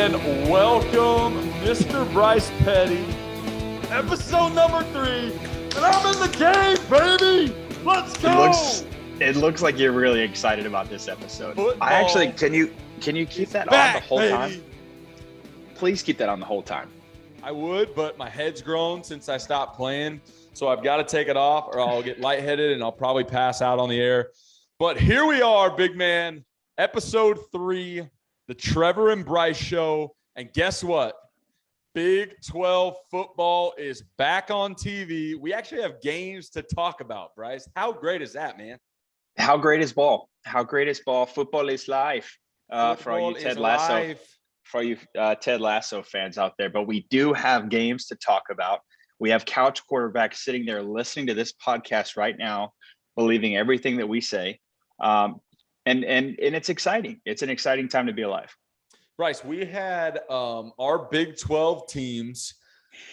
And welcome, Mr. Bryce Petty, episode number 3. And I'm in the game, baby. Let's go. It looks like you're really excited about this episode. Football I actually, can you keep that on the whole time? Please keep that on the whole time. I would, but my head's grown since I stopped playing. So I've got to take it off or I'll get lightheaded and I'll probably pass out on the air. But here we are, big man. Episode 3, the Trevor and Bryce Show. And guess what? Big 12 football is back on TV. We actually have games to talk about, Bryce. How great is that, man? How great is ball? How great is ball? Football is life. For all you Ted Lasso fans out there. But we do have games to talk about. We have couch quarterbacks sitting there listening to this podcast right now, believing everything that we say. And it's exciting. It's an exciting time to be alive. Bryce, we had our Big 12 teams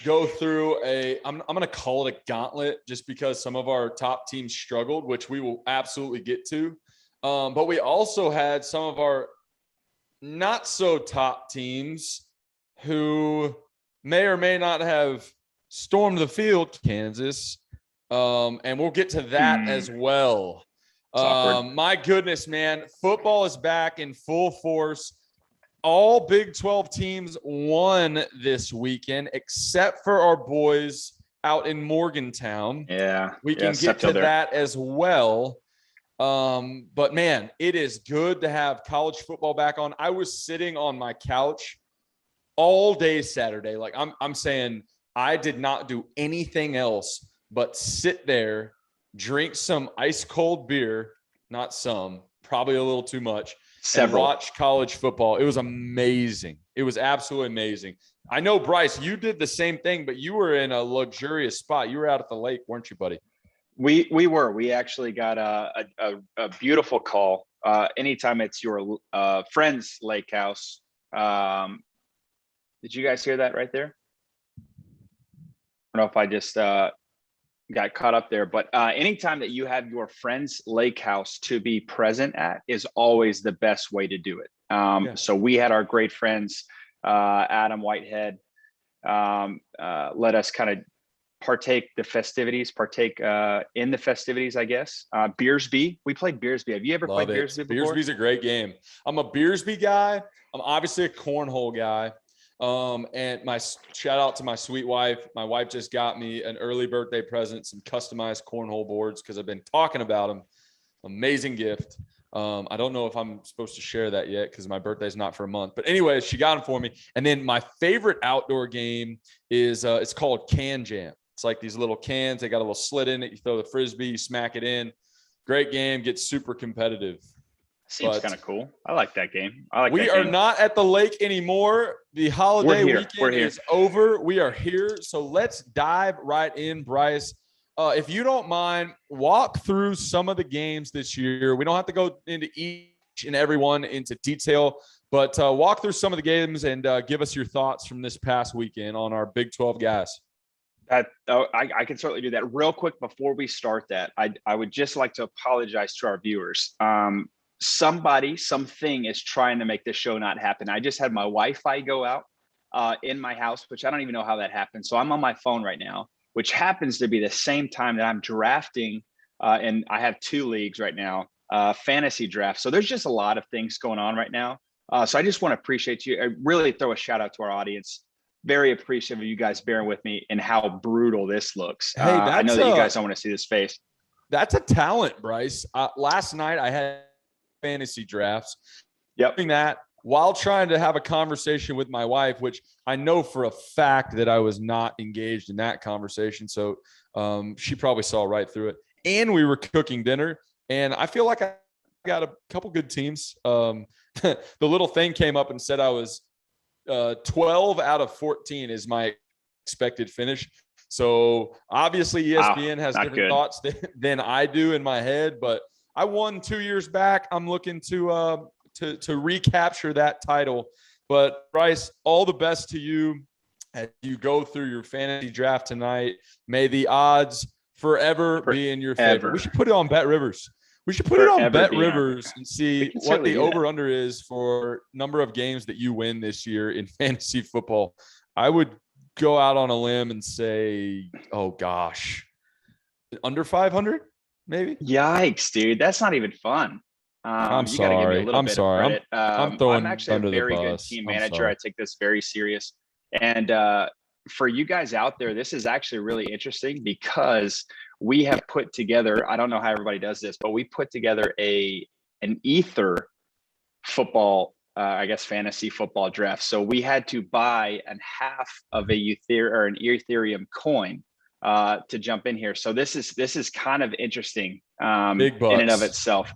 go through I'm going to call it a gauntlet just because some of our top teams struggled, which we will absolutely get to. But we also had some of our not so top teams who may or may not have stormed the field, Kansas. And we'll get to that as well. My goodness, man, football is back in full force. All Big 12 teams won this weekend, except for our boys out in Morgantown. Yeah. We can get to that as well. But man, it is good to have college football back on. I was sitting on my couch all day Saturday. Like I'm saying, I did not do anything else but sit there, drink some ice cold beer, not some, probably a little too much. And watch college football. It was amazing. It was absolutely amazing. I know, Bryce, you did the same thing, but you were in a luxurious spot. You were out at the lake, weren't you, buddy? We were. We actually got a beautiful call. Anytime it's your friend's lake house. Did you guys hear that right there? I don't know if I just got caught up there, but anytime that you have your friend's lake house to be present at is always the best way to do it. So we had our great friends, Adam Whitehead, let us kind of partake in the festivities, I guess. Beersby, we played Beersby. Have you ever played Beersby before? Beersby's a great game. I'm a Beersby guy. I'm obviously a cornhole guy. And my shout out to my sweet wife. My wife just got me an early birthday present, some customized cornhole boards because I've been talking about them. Amazing gift. I don't know if I'm supposed to share that yet because my birthday's not for a month. But anyway, she got them for me. And then my favorite outdoor game is it's called Can Jam. It's like these little cans. They got a little slit in it. You throw the Frisbee, you smack it in. Great game. Gets super competitive. Seems kind of cool. I like that game. We are not at the lake anymore. The holiday weekend is over. We are here. So let's dive right in, Bryce. If you don't mind, walk through some of the games this year. We don't have to go into each and every one into detail, but walk through some of the games and give us your thoughts from this past weekend on our Big 12 guys. I can certainly do that. Real quick before we start that, I would just like to apologize to our viewers. Something is trying to make this show not happen. I just had my Wi-Fi go out in my house, which I don't even know how that happened. So I'm on my phone right now, which happens to be the same time that I'm drafting. And I have 2 leagues right now, fantasy draft. So there's just a lot of things going on right now. So I just want to appreciate you. I really throw a shout out to our audience. Very appreciative of you guys bearing with me and how brutal this looks. Hey, I know that you guys don't want to see this face. That's a talent, Bryce. Last night I had fantasy drafts. Doing that while trying to have a conversation with my wife, which I know for a fact that I was not engaged in that conversation. So she probably saw right through it. And we were cooking dinner. And I feel like I got a couple good teams. The little thing came up and said I was 12 out of 14 is my expected finish. So obviously ESPN has different thoughts than I do in my head, but I won 2 years back. I'm looking to recapture that title. But Bryce, all the best to you as you go through your fantasy draft tonight. May the odds forever be in your favor. We should put it on Bet Rivers. We should put it on forever Bet be Rivers Africa. and see can what certainly the do that. over-under is for number of games that you win this year in fantasy football. I would go out on a limb and say, oh gosh, under 500, maybe. Yikes, dude. That's not even fun. I'm You got to give me a sorry. little I'm bit sorry. of credit. I'm throwing I'm actually under a the very good bus. team I'm manager. sorry. I take this very serious. And for you guys out there, this is actually really interesting because we have put together, I don't know how everybody does this, but we put together an ether football, I guess, fantasy football draft. So we had to buy a half of an Ethereum coin to jump in here. So this is kind of interesting Big bucks in and of itself.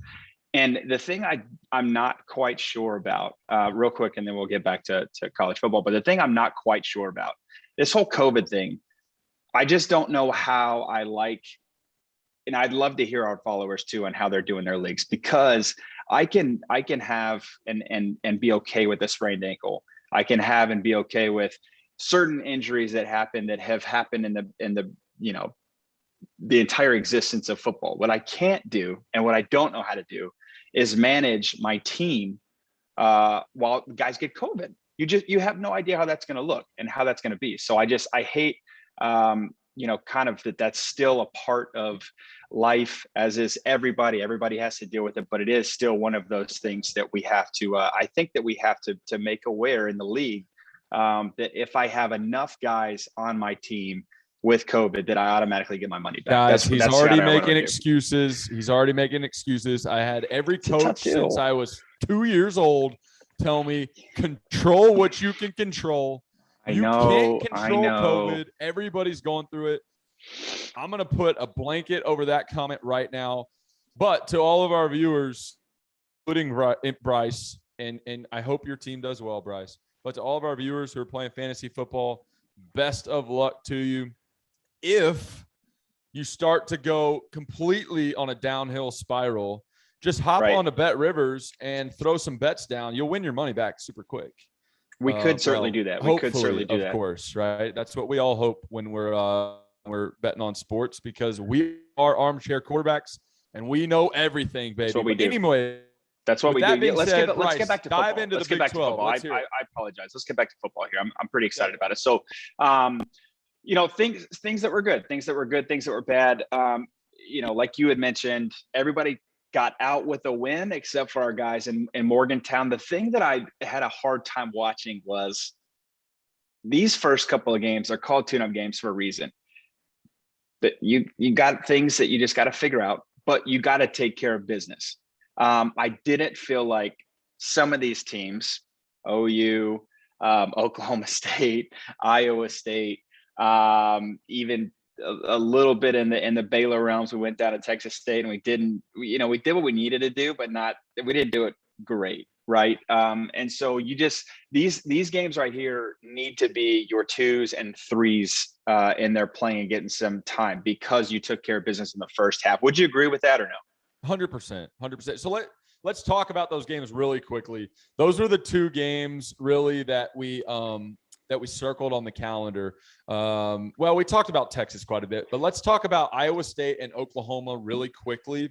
And the thing I'm not quite sure about, real quick, and then we'll get back to college football. But the thing I'm not quite sure about, this whole COVID thing, I just don't know how I like, and I'd love to hear our followers too on how they're doing their leagues, because I can have and be okay with a sprained ankle. I can have and be okay with certain injuries that have happened in the the entire existence of football. What I can't do and what I don't know how to do is manage my team while guys get COVID. You have no idea how that's going to look and how that's going to be. So I hate kind of that's still a part of life, as is everybody. Everybody has to deal with it, but it is still one of those things that we have to. I think that we have to make aware in the league that if I have enough guys on my team with COVID, that I automatically get my money back. Guys, he's already making excuses. He's already making excuses. I had every coach since I was 2 years old tell me, control what you can control. You can't control COVID. Everybody's going through it. I'm going to put a blanket over that comment right now. But to all of our viewers, including Bryce, and I hope your team does well, Bryce, but to all of our viewers who are playing fantasy football, best of luck to you. If you start to go completely on a downhill spiral, just hop on to Bet Rivers and throw some bets down. You'll win your money back super quick. We could certainly do that. We could certainly do that. Of course, right? That's what we all hope when we're betting on sports, because we are armchair quarterbacks and we know everything, baby. That's what we do. Anyway, that's what we do. Let's get back to football. Dive into the Big 12. I apologize. Let's get back to football here. I'm pretty excited about it. So, things that were good, things that were bad. Like you had mentioned, everybody got out with a win except for our guys in Morgantown. The thing that I had a hard time watching was these first couple of games are called tune-up games for a reason. But you got things that you just got to figure out, but you got to take care of business. I didn't feel like some of these teams, OU, Oklahoma State, Iowa State, even a little bit in the Baylor realms. We went down to Texas State and we did what we needed to do, but we didn't do it great. Right. And so these games right here need to be your 2s and 3s in there playing and getting some time because you took care of business in the first half. Would you agree with that or no? 100%. So let's talk about those games really quickly. Those are the 2 games really that we circled on the calendar. Well, we talked about Texas quite a bit, but let's talk about Iowa State and Oklahoma really quickly.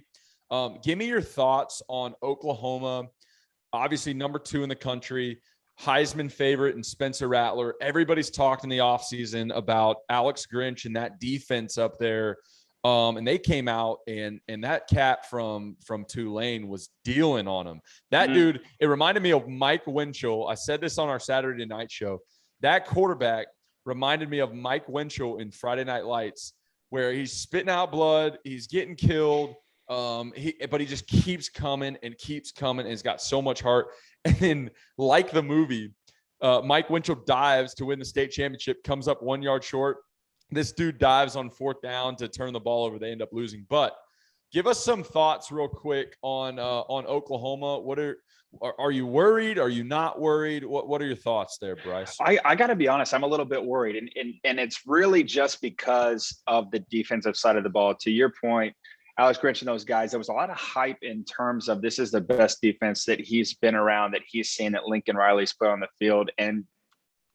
Give me your thoughts on Oklahoma. Obviously, number 2 in the country, Heisman favorite, and Spencer Rattler. Everybody's talked in the offseason about Alex Grinch and that defense up there. And they came out and that cat from Tulane was dealing on him. That dude, it reminded me of Mike Winchell. I said this on our Saturday night show. That quarterback reminded me of Mike Winchell in Friday Night Lights, where he's spitting out blood, he's getting killed, but he just keeps coming and he's got so much heart. And like the movie, Mike Winchell dives to win the state championship, comes up 1 yard short. This dude dives on 4th down to turn the ball over. They end up losing. But give us some thoughts real quick on Oklahoma. Are you worried? Are you not worried? What are your thoughts there, Bryce? I got to be honest. I'm a little bit worried. And it's really just because of the defensive side of the ball. To your point, Alex Grinch and those guys, there was a lot of hype in terms of this is the best defense that he's been around, that he's seen, that Lincoln Riley's put on the field. And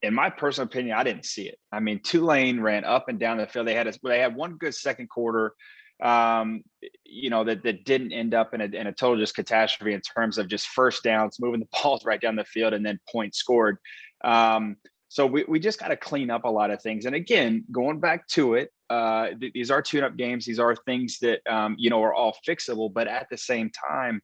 in my personal opinion, I didn't see it. I mean, Tulane ran up and down the field. They had one good second quarter. that didn't end up in a total just catastrophe in terms of just first downs, moving the balls right down the field, and then points scored. So we just got to clean up a lot of things. And again, going back to it, these are tune-up games. These are things that, are all fixable. But at the same time,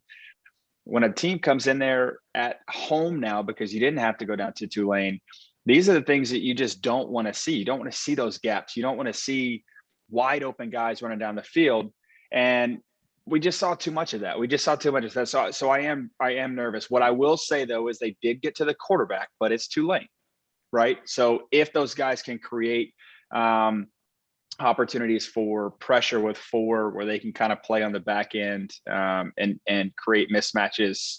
when a team comes in there at home now, because you didn't have to go down to Tulane, these are the things that you just don't want to see. You don't want to see those gaps. You don't want to see wide open guys running down the field. And we just saw too much of that. We just saw too much of that. So I am nervous. What I will say, though, is they did get to the quarterback, but it's too late. Right. So if those guys can create opportunities for pressure with 4, where they can kind of play on the back end and create mismatches,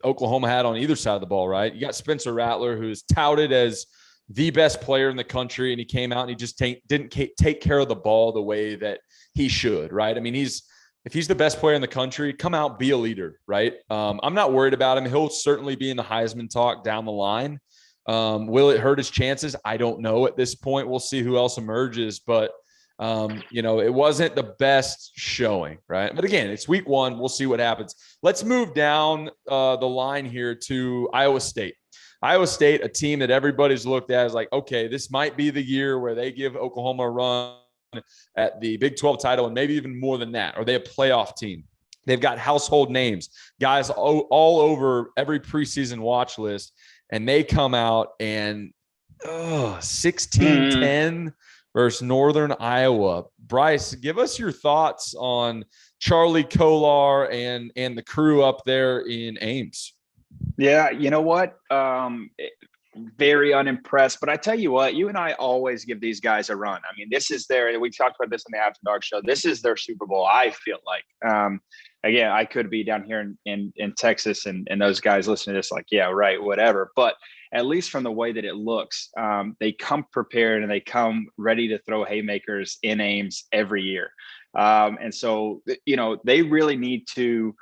Oklahoma had on either side of the ball, right? You got Spencer Rattler, who is touted as the best player in the country, and he came out and he just didn't take care of the ball the way that he should, right? I mean, if he's the best player in the country, come out, be a leader, right? I'm not worried about him. He'll certainly be in the Heisman talk down the line. Will it hurt his chances? I don't know at this point. We'll see who else emerges, but it wasn't the best showing, right? But again, it's week 1. We'll see what happens. Let's move down the line here to Iowa State. Iowa State, a team that everybody's looked at as like, okay, this might be the year where they give Oklahoma a run at the Big 12 title, and maybe even more than that, or they a playoff team. They've got household names, guys all over every preseason watch list. And they come out and 16-10 versus Northern Iowa. Bryce, give us your thoughts on Charlie Kolar and the crew up there in Ames. Yeah, you know what? Very unimpressed. But I tell you what, you and I always give these guys a run. I mean, this is we talked about this on the After Dark show. This is their Super Bowl, I feel like. Again, I could be down here in Texas and those guys listening to this like, yeah, right, whatever. But at least from the way that it looks, they come prepared and they come ready to throw haymakers in Ames every year. And so, they really need to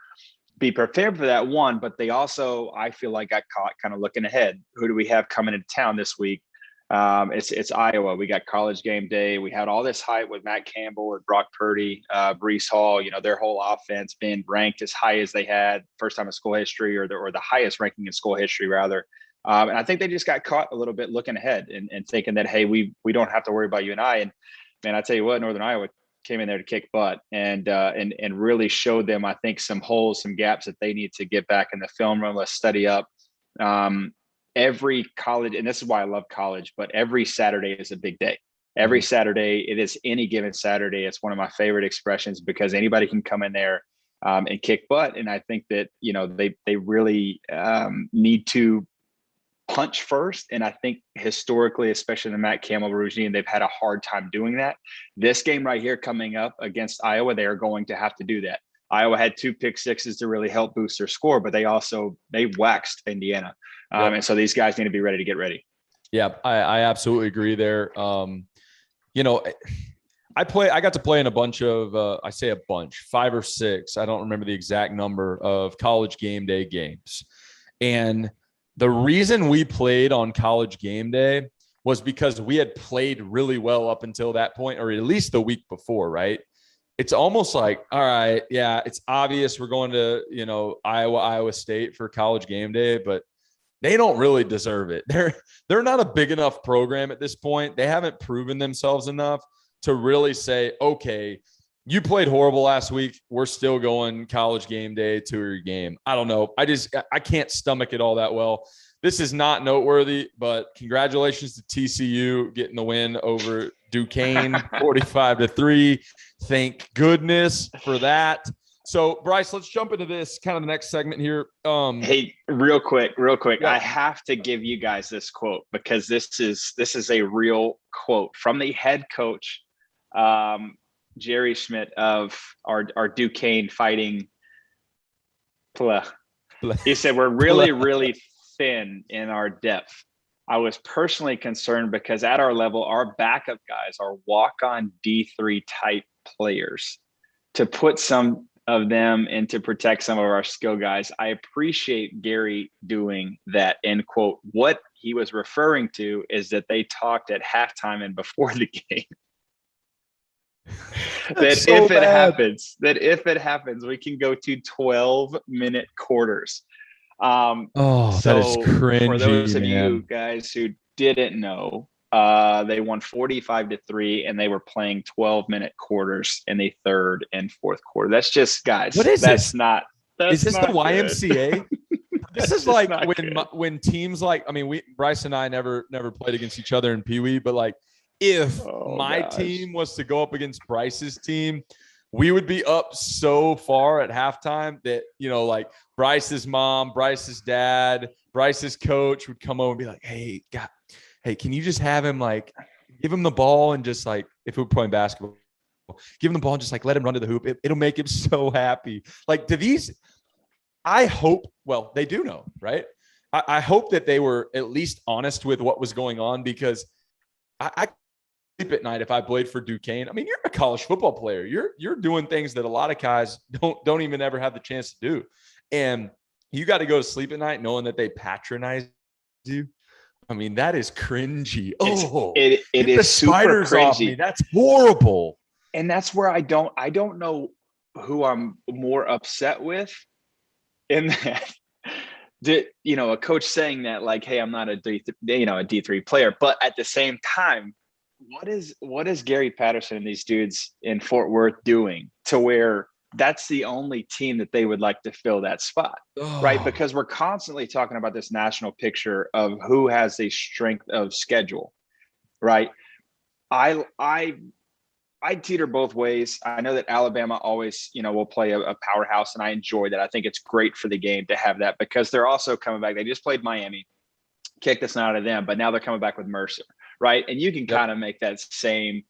be prepared for that one, but they also, I feel like, got caught kind of looking ahead. Who do we have coming into town this week? It's Iowa. We got College Game Day. We had all this hype with Matt Campbell and Brock Purdy, Breece Hall, their whole offense being ranked as high as they had first time in school history, or the highest ranking in school history rather. And I think they just got caught a little bit looking ahead and thinking that, hey, we don't have to worry about you and I. And man, I tell you what, Northern Iowa came in there to kick butt and really showed them, I think, some holes, some gaps that they need to get back in the film room. Let's study up. Every college, and this is why I love college, but every Saturday is a big day. Every Saturday, it is any given Saturday. It's one of my favorite expressions because anybody can come in there and kick butt. And I think that, they really need to punch first. And I think historically, especially in the Matt Campbell regime, they've had a hard time doing that. This game right here coming up against Iowa, they are going to have to do that. Iowa had 2 pick sixes to really help boost their score, but they waxed Indiana. And so these guys need to be ready to get ready. Yeah, I absolutely agree there. I got to play in a bunch of, 5 or 6. I don't remember the exact number of College Game Day games. And the reason we played on College Game Day was because we had played really well up until that point, or at least the week before, right? It's almost like, all right, yeah, it's obvious we're going to, Iowa State for College Game Day, but they don't really deserve it. They're not a big enough program at this point. They haven't proven themselves enough to really say, okay, you played horrible last week. We're still going College Game Day to your game. I don't know. I can't stomach it all that well. This is not noteworthy, but congratulations to TCU getting the win over Duquesne 45-3. Thank goodness for that. So, Bryce, let's jump into this kind of the next segment here. Hey, real quick. Yeah. I have to give you guys this quote because this is a real quote from the head coach, Jerry Schmidt of our Duquesne Fighting. He said, "We're really, really thin in our depth. I was personally concerned because at our level, our backup guys are walk-on D3 type players. To put some of them and to protect some of our skill guys, I appreciate Gary doing that," end quote. What he was referring to is that they talked at halftime and before the game. that so if bad. it happens, we can go to 12-minute quarters. That is So for those cringy, of you man. guys who didn't know, they won 45-3, and they were playing 12-minute quarters in the third and fourth quarter. That's just, guys. What is That's this? not. Is That's this the not good. YMCA? This That's is just like not good. when teams like, I mean, Bryce and I never played against each other in Pee Wee, but like if Oh my gosh. team was to go up against Bryce's team, we would be up so far at halftime that, like Bryce's mom, Bryce's dad, Bryce's coach would come over and be like, hey, God, hey, can you just have him like give him the ball and just like, if we were playing basketball, give him the ball and just like let him run to the hoop. It'll make him so happy. Like, do these, I hope, well, they do know, right? I hope that they were at least honest with what was going on, because I sleep at night if I played for Duquesne. I mean, you're a college football player. You're doing things that a lot of guys don't even ever have the chance to do. And you got to go to sleep at night knowing that they patronize you. I mean, that is cringy. It get is the super spiders off me. cringy. That's horrible. And that's where I don't know who I'm more upset with in that. A coach saying that, like, hey, I'm not a D3 player, but at the same time, what is Gary Patterson and these dudes in Fort Worth doing to where that's the only team that they would like to fill that spot, right? Because we're constantly talking about this national picture of who has a strength of schedule, right? I teeter both ways. I know that Alabama always, will play a powerhouse, and I enjoy that. I think it's great for the game to have that, because they're also coming back. They just played Miami, kicked us out of them, but now they're coming back with Mercer, right? And you can kind of make that same,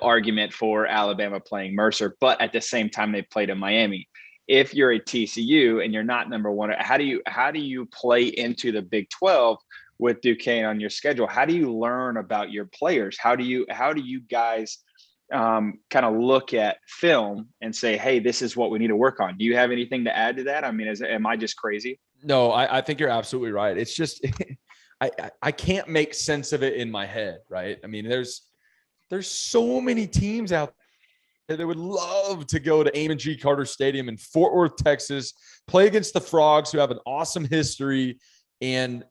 argument for Alabama playing Mercer, but at the same time they played in Miami. If you're a TCU and you're not number one, how do you play into the Big 12 with Duquesne on your schedule? How do you learn about your players? How do you guys kind of look at film and say, hey, this is what we need to work on? Do you have anything to add to that? I mean, am I just crazy? No, I think you're absolutely right. It's just I can't make sense of it in my head, right? I mean, there's so many teams out there that would love to go to Amon G. Carter Stadium in Fort Worth, Texas, play against the Frogs, who have an awesome history. And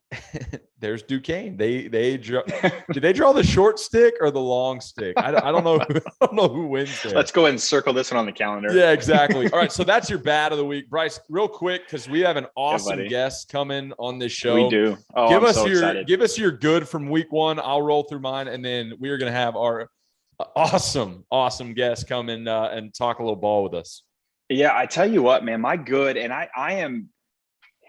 there's Duquesne. Did they draw the short stick or the long stick? I don't know. I don't know who wins there. Let's go ahead and circle this one on the calendar. Yeah, exactly. All right, so that's your bad of the week, Bryce. Real quick, because we have an awesome guest coming on this show. We do. Oh, I'm so excited. Give us your good from week one. I'll roll through mine, and then we are going to have our awesome guest come in and talk a little ball with us. Yeah, I tell you what, man, my good, and I am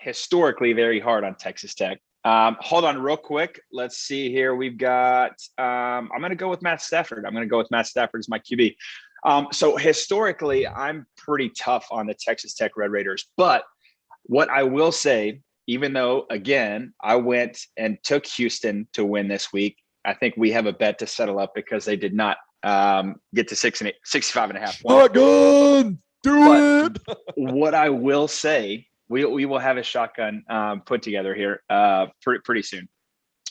historically very hard on Texas Tech. Hold on real quick. Let's see here. We've got, I'm going to go with Matt Stafford. I'm going to go with Matt Stafford as my QB. So historically, I'm pretty tough on the Texas Tech Red Raiders. But what I will say, even though, again, I went and took Houston to win this week, I think we have a bet to settle up, because they did not get to 65.5 points. Shotgun, do it. What I will say, we will have a shotgun put together here pretty soon.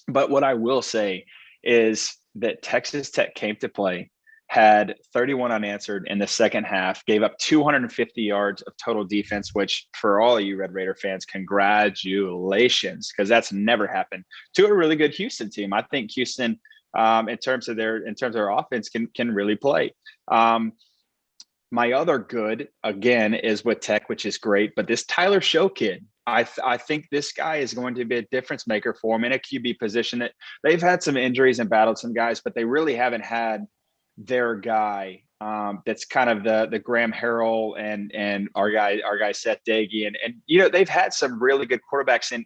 But what I will say is that Texas Tech came to play, had 31 unanswered in the second half, gave up 250 yards of total defense, which for all of you Red Raider fans, congratulations, because that's never happened to a really good Houston team. I think Houston, in terms of their offense, can really play. My other good, again, is with Tech, which is great. But this Tyler Show kid, I think this guy is going to be a difference maker for him in a QB position. That they've had some injuries and battled some guys, but they really haven't had their guy. That's kind of the Graham Harrell and our guy Seth Dagey, and they've had some really good quarterbacks. And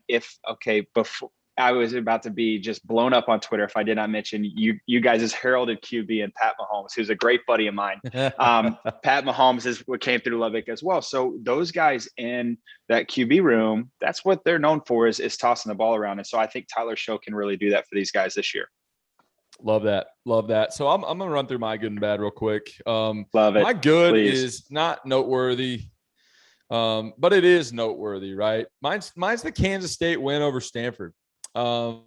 before I was about to be just blown up on Twitter if I did not mention you guys' heralded QB and Pat Mahomes, who's a great buddy of mine. Pat Mahomes is what came through Lubbock as well. So those guys in that QB room, that's what they're known for, is tossing the ball around. And so I think Tyler Show can really do that for these guys this year. Love that. So I'm gonna run through my good and bad real quick. Love it. My good Please. is not noteworthy, but it is noteworthy, right? Mine's the Kansas State win over Stanford. We're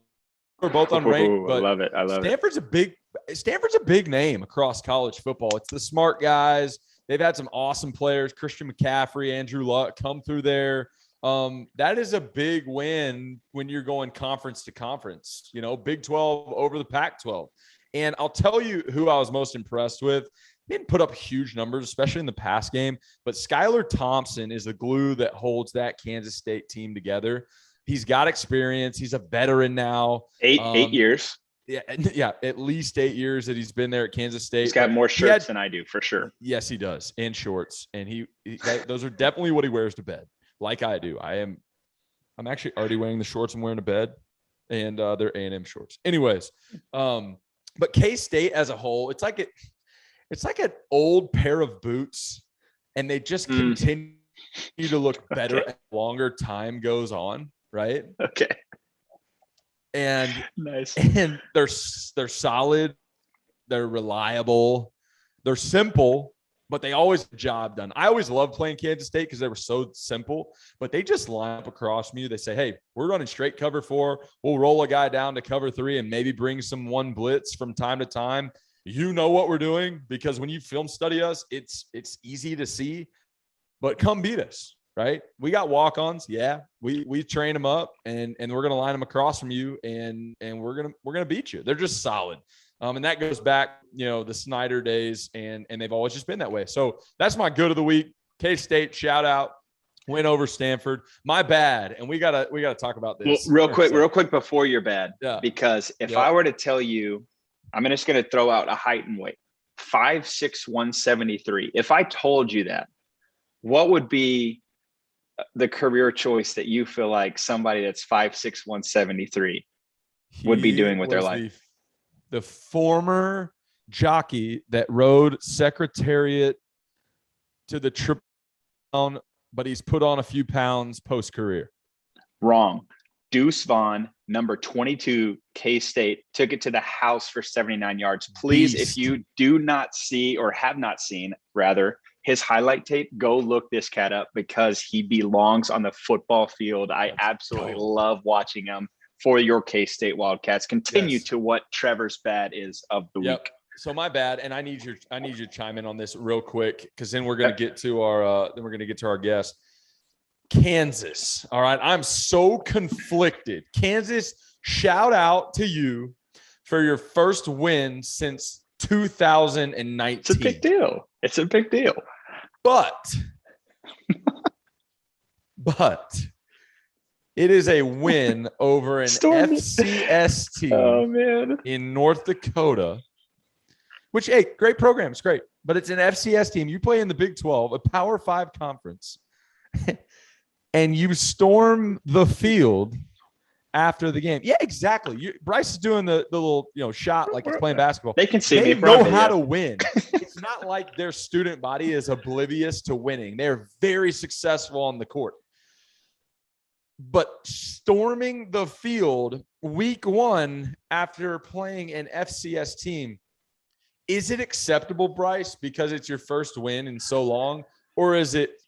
both unranked, but I love it. Stanford's a big Stanford's a big name across college football. It's the smart guys. They've had some awesome players, Christian McCaffrey, Andrew Luck, come through there. That is a big win when you're going conference to conference, Big 12 over the Pac-12. And I'll tell you who I was most impressed with. He didn't put up huge numbers, especially in the pass game, but Skylar Thompson is the glue that holds that Kansas State team together. He's got experience. He's a veteran now. 8 years. Yeah, at least 8 years that he's been there at Kansas State. He's got more shirts than I do, for sure. Yes, he does, and shorts. And those are definitely what he wears to bed, like I do. I'm actually already wearing the shorts I'm wearing to bed, and they're A&M shorts. Anyways, but K-State as a whole, it's like an old pair of boots, and they just continue to look better as longer time goes on, right? Okay. And nice. And they're solid, they're reliable, they're simple, but they always get the job done. I always loved playing Kansas State because they were so simple, but they just line up across from you. They say, hey, we're running straight cover 4. We'll roll a guy down to cover 3 and maybe bring some one blitz from time to time. You know what we're doing, because when you film study us, it's easy to see, but come beat us. Right? We got walk-ons. Yeah. We train them up and we're going to line them across from you and we're going to beat you. They're just solid. And that goes back, the Snyder days and they've always just been that way. So that's my good of the week. K-State, shout out, win over Stanford. My bad. And we gotta talk about this. Well, real quick before you're bad, because if I were to tell you, I'm just going to throw out a height and weight, 5'6", 173. If I told you that, what would be the career choice that you feel like somebody that's 5'6", 173 would be doing with their life? The former jockey that rode Secretariat to the Triple Crown, but he's put on a few pounds post-career. Wrong. Deuce Vaughn, number 22, K-State, took it to the house for 79 yards. Please, if you do not see or have not seen, rather, his highlight tape, go look this cat up because he belongs on the football field. I absolutely love watching him for your K-State Wildcats. Continue to what Trevor's bad is of the week. So my bad, and I need you to chime in on this real quick because then we're going to get to our guest. Kansas. All right, I'm so conflicted. Kansas, shout out to you for your first win since 2019. It's a big deal. It's a big deal. But it is a win over an FCS team in North Dakota, which, hey, great program. It's great. But it's an FCS team. You play in the Big 12, a Power 5 conference, and you storm the field after the game. Yeah, exactly. Bryce is doing the little shot like he's playing basketball. They can see they me. Know how to win. It's not like their student body is oblivious to winning. They're very successful on the court. But storming the field week 1 after playing an FCS team, is it acceptable, Bryce, because it's your first win in so long, or is it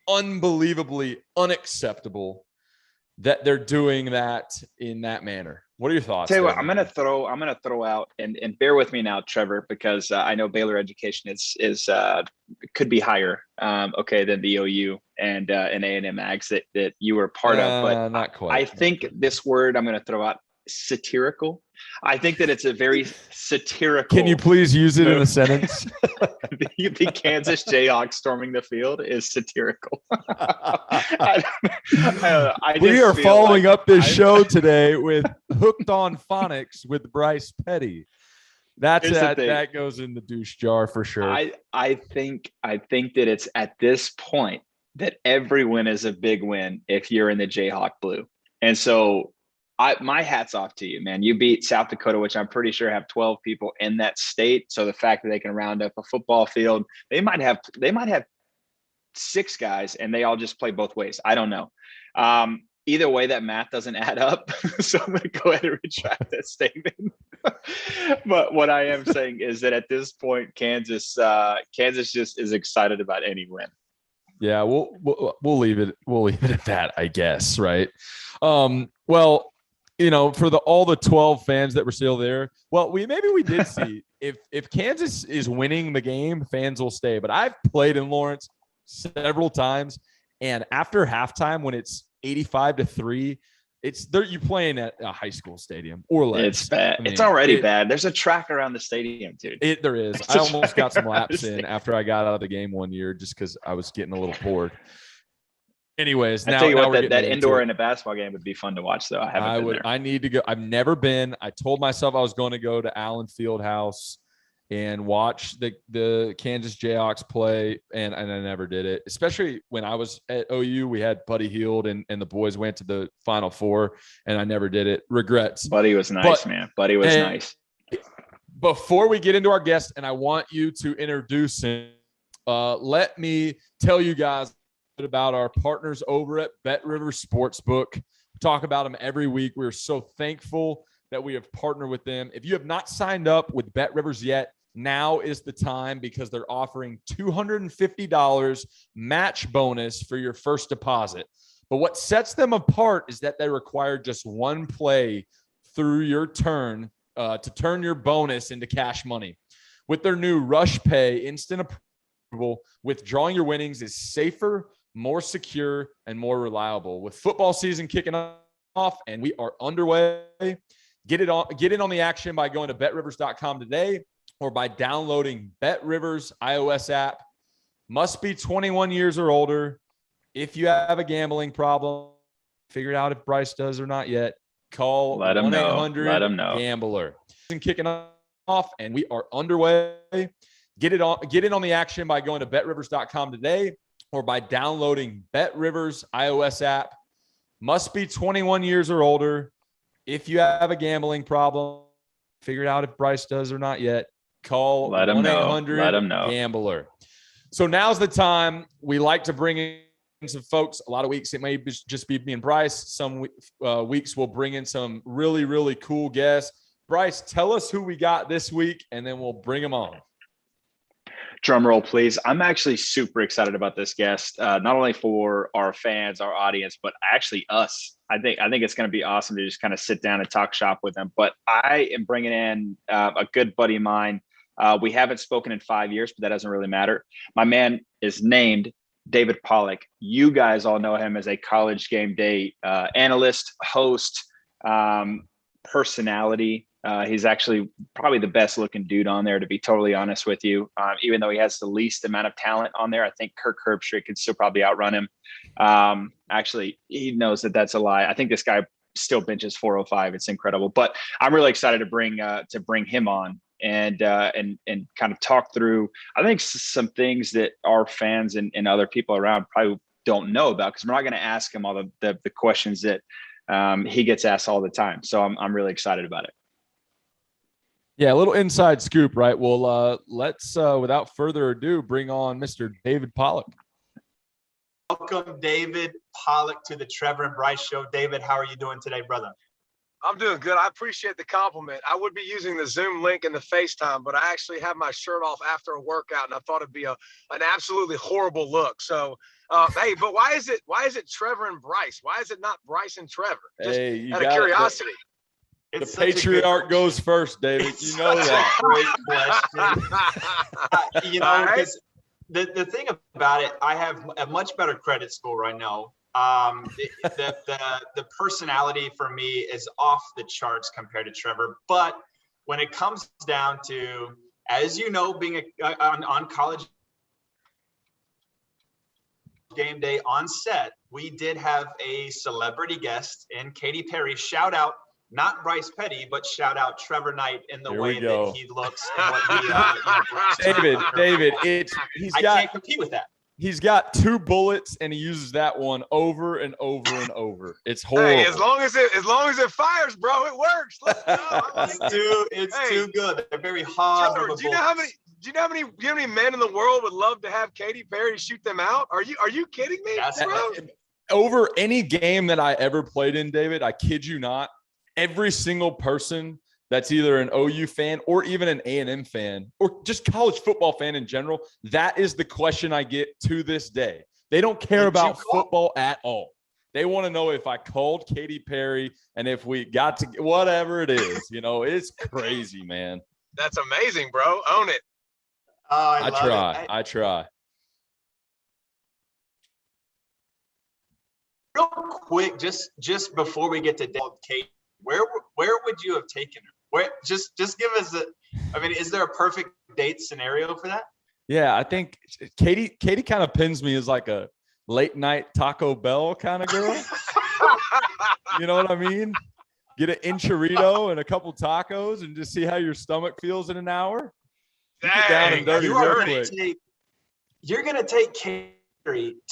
unbelievably unacceptable that they're doing that in that manner? What are your thoughts? Tell you what, I'm gonna throw out and bear with me now, Trevor, because I know Baylor education is could be higher, than the OU and A&M Mags that you were part of, but not quite. I think this word I'm gonna throw out, satirical. I think that it's a very satirical. Can you please use it in a sentence? The Kansas Jayhawks storming the field is satirical. We are following up this show today with Hooked on Phonics with Bryce Petty. That goes in the douche jar for sure. I think that it's at this point that every win is a big win if you're in the Jayhawk blue. And so my hat's off to you, man. You beat South Dakota, which I'm pretty sure have 12 people in that state. So the fact that they can round up a football field, they might have 6 guys and they all just play both ways. I don't know. Either way, that math doesn't add up. So I'm going to go ahead and retract that statement. But what I am saying is that at this point, Kansas just is excited about any win. Yeah, we'll leave it. We'll leave it at that, I guess. Right. Well, for all the 12 fans that were still there. Well, maybe we did see if Kansas is winning the game, fans will stay. But I've played in Lawrence several times, and after halftime, when it's 85-3, you're playing at a high school stadium or less. It's bad. It's already bad. There's a track around the stadium, dude. There is. I almost got some laps in after I got out of the game one year just because I was getting a little bored. Anyways, I tell you what, that indoor and a basketball game would be fun to watch, though. I need to go. I've never been. I told myself I was going to go to Allen Fieldhouse and watch the Kansas Jayhawks play, and I never did it. Especially when I was at OU, we had Buddy Hield and the boys went to the Final Four, and I never did it. Regrets. Buddy was nice, man. Buddy was nice. Before we get into our guest, and I want you to introduce him, let me tell you guys about our partners over at BetRivers Sportsbook. We talk about them every week. We're so thankful that we have partnered with them. If you have not signed up with BetRivers yet, now is the time because they're offering $250 match bonus for your first deposit. But what sets them apart is that they require just one play through your turn to turn your bonus into cash money. With their new Rush Pay instant approval, withdrawing your winnings is safer, more secure, and more reliable. With football season kicking off and we are underway, get in on the action by going to betrivers.com today or by downloading BetRivers iOS app. Must be 21 years or older. If you have a gambling problem, figure it out if Bryce does or not yet. Call 1-800-GAMBLER. Kicking off and we are underway. Get in on the action by going to betrivers.com today or by downloading BetRivers iOS app. Must be 21 years or older. If you have a gambling problem, figure it out if Bryce does or not yet. Call 1-800-GAMBLER. So now's the time. We like to bring in some folks. A lot of weeks it may just be me and Bryce. Some weeks we'll bring in some really, really cool guests. Bryce, tell us who we got this week, and then we'll bring them on. Drum roll, please. I'm actually super excited about this guest, not only for our fans, our audience, but actually us. I think it's going to be awesome to just kind of sit down and talk shop with him. But I am bringing in a good buddy of mine. We haven't spoken in 5 years, but that doesn't really matter. My man is named David Pollack. You guys all know him as a college game day analyst, host, personality. He's actually probably the best looking dude on there, to be totally honest with you. Even though he has the least amount of talent on there, I think Kirk Herbstreit could still probably outrun him. Actually, he knows that that's a lie. I think this guy still benches 405. It's incredible. But I'm really excited to bring him on and kind of talk through, I think, some things that our fans and other people around probably don't know about, because we're not going to ask him all the questions that he gets asked all the time. So I'm really excited about it. Yeah, a little inside scoop, right? Well, let's, without further ado, bring on Mr. David Pollack. Welcome, David Pollack, to the Trevor and Bryce Show. David, how are you doing today, brother? I'm doing good. I appreciate the compliment. I would be using the Zoom link and the FaceTime, but I actually have my shirt off after a workout, and I thought it'd be an absolutely horrible look. So, hey, but why is it Trevor and Bryce? Why is it not Bryce and Trevor? Just out of curiosity. The patriarch goes first, David. You know that. Great question. Because the thing about it, I have a much better credit score right now. The personality for me is off the charts compared to Trevor. But when it comes down to, as you know, being on college game day on set, we did have a celebrity guest in Katy Perry. Shout out. Not Bryce Petty, but shout out Trevor Knight in the way that he looks and what he David, I can't compete with that. He's got 2 bullets and he uses that one over and over and over. It's horrible. Hey, as long as it fires, bro, it works. Let's go. It's too good. They're very hard. Trevor, do you know how many men in the world would love to have Katy Perry shoot them out? Are you kidding me, bro? Over any game that I ever played in, David, I kid you not, every single person that's either an OU fan or even an A&M fan or just college football fan in general, that is the question I get to this day. They don't care about football at all. They want to know if I called Katy Perry and if we got to whatever it is. You know, it's crazy, man. That's amazing, bro. Own it. Oh, I try. Real quick, just before we get to Kate, where would you have taken her? Where just give us is there a perfect date scenario for that? Yeah, I think Katie kind of pins me as like a late night Taco Bell kind of girl. You know what I mean? Get an enchilada and a couple tacos and just see how your stomach feels in an hour. Dang, get down and dirty real quick. You're gonna take Katie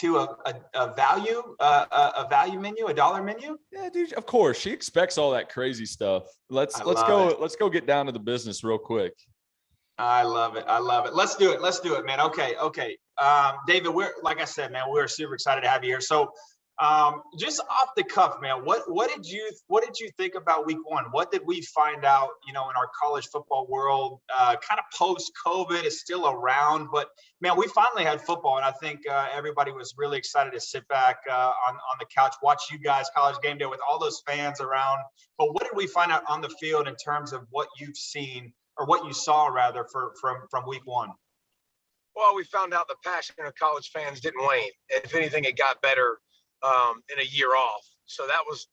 to a value menu, a dollar menu? Yeah, dude. Of course, she expects all that crazy stuff. Let's go get down to the business real quick. I love it. Let's do it, man. Okay. David, like I said, man, we're super excited to have you here. So, just off the cuff, man, what did you think about week one? What did we find out, in our college football world, kind of post COVID is still around, but man, we finally had football. And I think, everybody was really excited to sit back, on the couch, watch you guys College Game Day with all those fans around. But what did we find out on the field in terms of what you've seen, or what you saw rather from week one? Well, we found out the passion of college fans didn't wane. If anything, it got better in a year off. So that was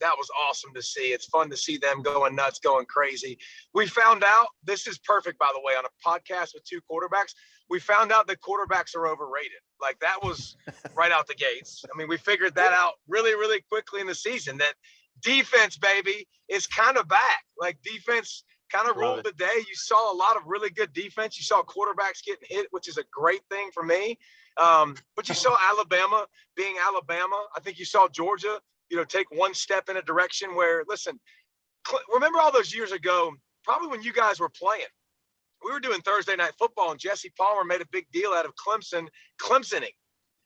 awesome to see. It's fun to see them going nuts, going crazy. We found out, this is perfect, by the way, on a podcast with two quarterbacks, we found out that quarterbacks are overrated. Like, that was right out the gates. I mean, we figured that out really, really quickly in the season, that defense, baby, is kind of back. Like, defense kind of ruled the day. You saw a lot of really good defense. You saw quarterbacks getting hit, which is a great thing for me. But you saw Alabama being Alabama. I think you saw Georgia, take one step in a direction where, listen, remember all those years ago, probably when you guys were playing, we were doing Thursday night football, and Jesse Palmer made a big deal out of Clemsoning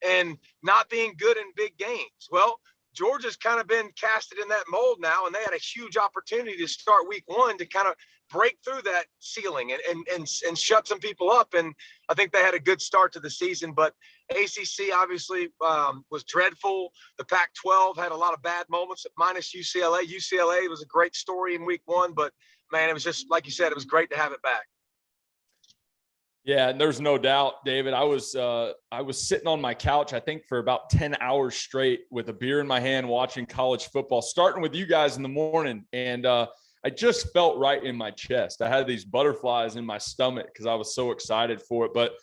and not being good in big games. Well, Georgia's kind of been casted in that mold now, and they had a huge opportunity to start week one to kind of break through that ceiling and shut some people up. And I think they had a good start to the season, but ACC obviously was dreadful. The Pac-12 had a lot of bad moments minus UCLA. UCLA was a great story in week one, but man, it was just, like you said, it was great to have it back. Yeah, and there's no doubt, David. I was sitting on my couch, I think, for about 10 hours straight with a beer in my hand watching college football, starting with you guys in the morning. And I just felt right in my chest. I had these butterflies in my stomach because I was so excited for it. But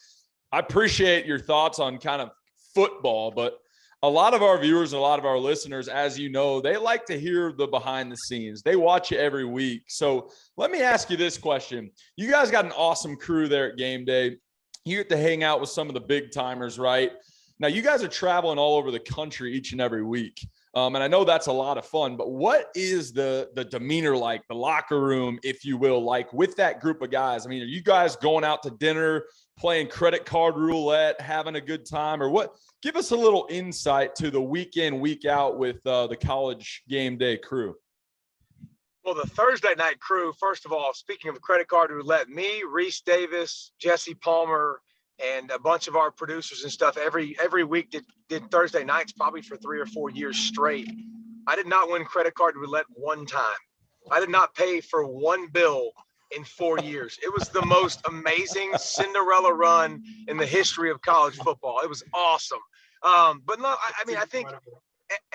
I appreciate your thoughts on kind of football. But a lot of our viewers and a lot of our listeners, as you know, they like to hear the behind the scenes. They watch it every week. So let me ask you this question. You guys got an awesome crew there at Game Day. You get to hang out with some of the big timers, right? Now, you guys are traveling all over the country each and every week. And I know that's a lot of fun, but what is the demeanor like, the locker room, if you will, like with that group of guys? I mean, are you guys going out to dinner, playing credit card roulette, having a good time, or what? Give us a little insight to the week in, week out with the College Game Day crew. Well, the Thursday night crew, first of all, speaking of credit card roulette, me, Reese Davis, Jesse Palmer, and a bunch of our producers and stuff every week did Thursday nights probably for 3 or 4 years straight. I did not win credit card roulette one time. I did not pay for one bill in 4 years. It was the most amazing Cinderella run in the history of college football. It was awesome. But no, I mean, I think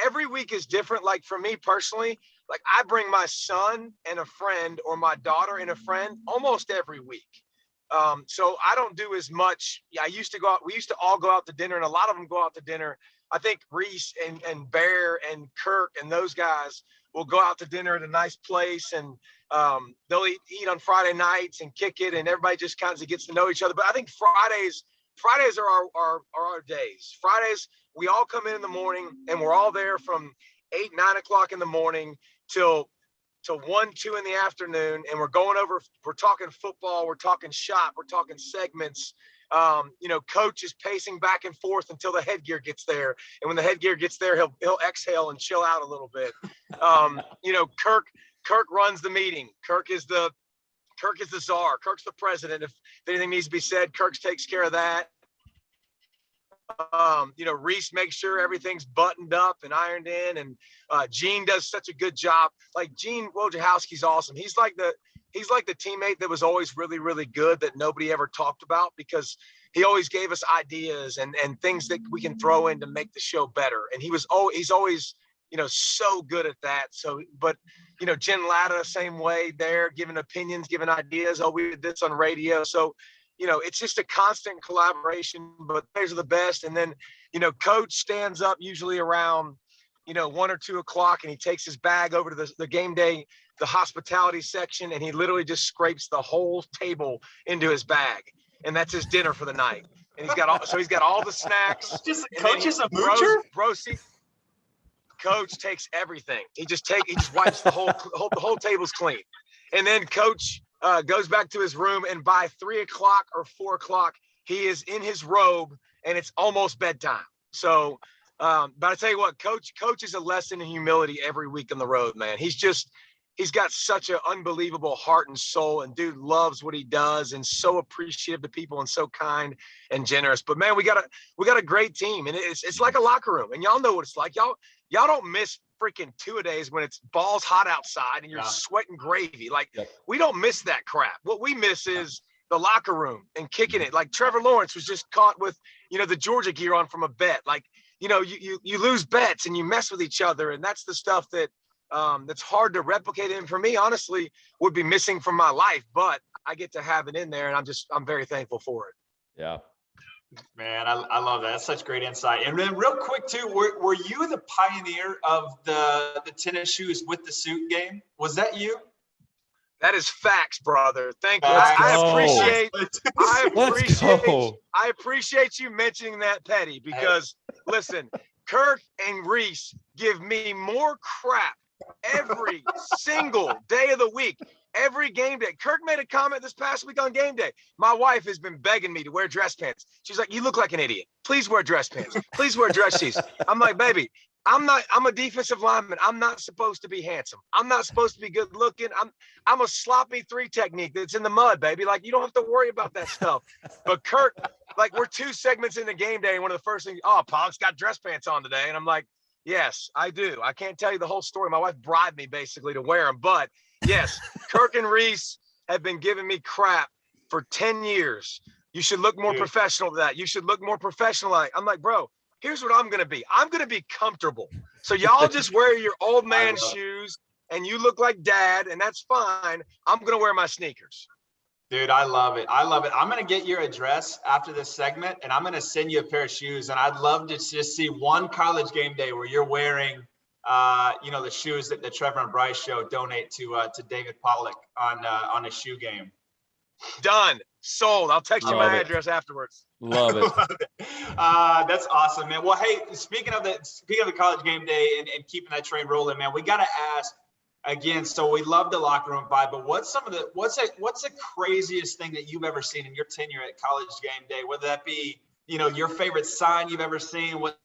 every week is different. Like for me personally, like I bring my son and a friend or my daughter and a friend almost every week. So I don't do as much. Yeah, we used to all go out to dinner, and a lot of them go out to dinner. I think Reese and Bear and Kirk and those guys will go out to dinner at a nice place, and they'll eat on Friday nights and kick it, and everybody just kind of gets to know each other. But I think Fridays are our days. Fridays, we all come in the morning, and we're all there from 8, 9 o'clock in the morning till 1, 2 in the afternoon, and we're talking football, we're talking shot, we're talking segments. Coach is pacing back and forth until the headgear gets there, and when the headgear gets there, he'll exhale and chill out a little bit. Kirk runs the meeting. Kirk is the czar. Kirk's the president. If anything needs to be said, Kirk takes care of that. Reese makes sure everything's buttoned up and ironed in, and Gene does such a good job. Like Gene Wojciechowski's awesome. He's like the teammate that was always really, really good that nobody ever talked about, because he always gave us ideas and things that we can throw in to make the show better. And he's always, so good at that. So, but, Jen Latta, same way there, giving opinions, giving ideas. Oh, we did this on radio. So, it's just a constant collaboration, but those are the best. And then, Coach stands up usually around, 1 or 2 o'clock, and he takes his bag over to the game day, the hospitality section, and he literally just scrapes the whole table into his bag. And that's his dinner for the night. And he's got all the snacks. Coach is a moocher? Coach takes everything. He just wipes the whole table's clean. And then Coach goes back to his room, and by 3 o'clock or 4 o'clock, he is in his robe, and it's almost bedtime. So, but I tell you what, Coach is a lesson in humility every week on the road, man. He's got such an unbelievable heart and soul, and dude loves what he does and so appreciative to people and so kind and generous. But man, we got a great team, and it's like a locker room, and y'all know what it's like. Y'all don't miss freaking two-a-days when it's balls hot outside and you're sweating gravy. Like, we don't miss that crap. What we miss is the locker room and kicking it. Like Trevor Lawrence was just caught with, the Georgia gear on from a bet. Like, you lose bets and you mess with each other, and that's the stuff that that's hard to replicate, and for me, honestly, would be missing from my life, but I get to have it in there, and I'm very thankful for it. Yeah. Man, I love that. That's such great insight. And then real quick too, were you the pioneer of the tennis shoes with the suit game? Was that you? That is facts, brother. Thank you. I appreciate you mentioning that, Petty, because listen, Kirk and Reese give me more crap every single day of the week, every game day. Kirk made a comment this past week on game day. My wife has been begging me to wear dress pants. She's like, "You look like an idiot. Please wear dress pants. Please wear dress shoes." I'm like, "Baby, I'm a defensive lineman. I'm not supposed to be handsome. I'm not supposed to be good looking. I'm a sloppy 3 technique that's in the mud, baby. Like, you don't have to worry about that stuff." But Kirk, like, we're 2 segments into game day, and one of the first things, "Oh, Pollock's got dress pants on today." And I'm like, "Yes, I do. I can't tell you the whole story. My wife bribed me basically to wear them." But yes, Kirk and Reese have been giving me crap for 10 years. You should look more professional than that. You should look more professional. I'm like, bro, here's what I'm going to be. I'm going to be comfortable. So y'all just wear your old man shoes, and you look like dad, and that's fine. I'm going to wear my sneakers. Dude, I love it. I love it. I'm going to get your address after this segment, and I'm going to send you a pair of shoes. And I'd love to just see one college game day where you're wearing, the shoes that the Trevor and Bryce Show donate to David Pollack on a shoe game. Done. Sold. I'll text you my address afterwards. Love it. That's awesome, man. Well, hey, speaking of the college game day and keeping that train rolling, man, we got to ask again. So we love the locker room vibe, but what's the craziest thing that you've ever seen in your tenure at college game day? Whether that be, your favorite sign you've ever seen, what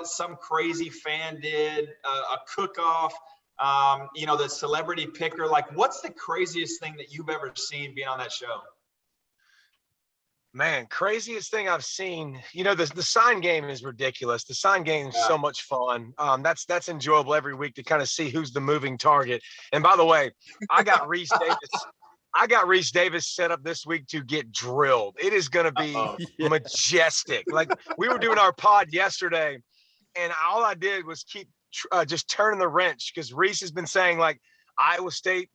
some crazy fan did, a cook-off, the celebrity picker. Like, what's the craziest thing that you've ever seen being on that show? Man, craziest thing I've seen, the sign game is ridiculous. The sign game is so much fun. That's enjoyable every week to kind of see who's the moving target. And by the way, I got Reese Davis set up this week to get drilled. It is going to be majestic. Like, we were doing our pod yesterday, and all I did was keep just turning the wrench, because Reese has been saying, like, Iowa State